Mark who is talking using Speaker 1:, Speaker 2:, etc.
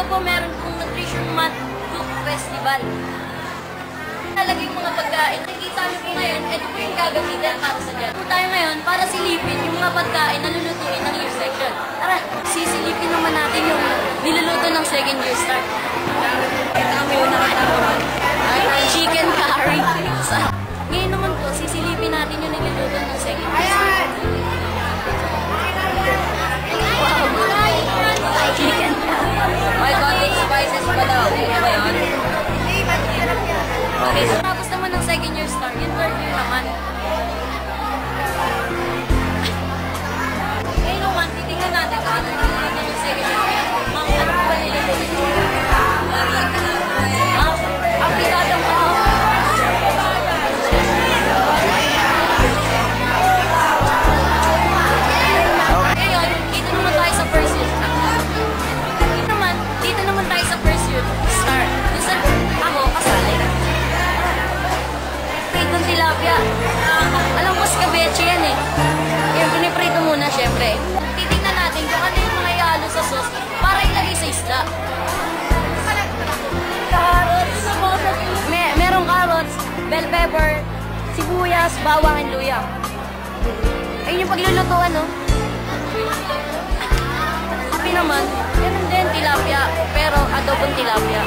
Speaker 1: po meron pong Nutrition Month Cook Festival. Talaga yung mga pagkain. Nakikita nyo po ngayon, ito po yung gagamitin para sa dyan. Ito tayo ngayon para silipin yung mga pagkain na lulutuin ng year section. Tara, sisilipin naman natin yung niluluto ng second year start. Ito mo yung nakatawa. Chicken curry. Ngayon naman po, sisilipin natin yung niluluto ng second year start. Wow! Chicken curry.
Speaker 2: May konting spices pa daw. Ano ba yun?
Speaker 1: Okay, so tapos naman ng second year start, yung third year naman. Ngayon naman, titignan natin kung ano yung second year. Ma'am, ano ba niluluto? Ang pitadang ako. Ngayon, dito naman tayo sa first year start. Dito naman tayo sa first year start. Gusto ako kasali. Ng tilapia. Alam ko, scabeche yan eh. Yung piniprito muna, syempre. Titignan natin kung ano yung mga ihalo sa sauce para ilagay sa isda. Carrots. Merong carrots, bell pepper, sibuyas, bawang, and luya. Ayun yung paglulutuan, no? Happy naman. Ganun din, tilapia. Pero adobong tilapia.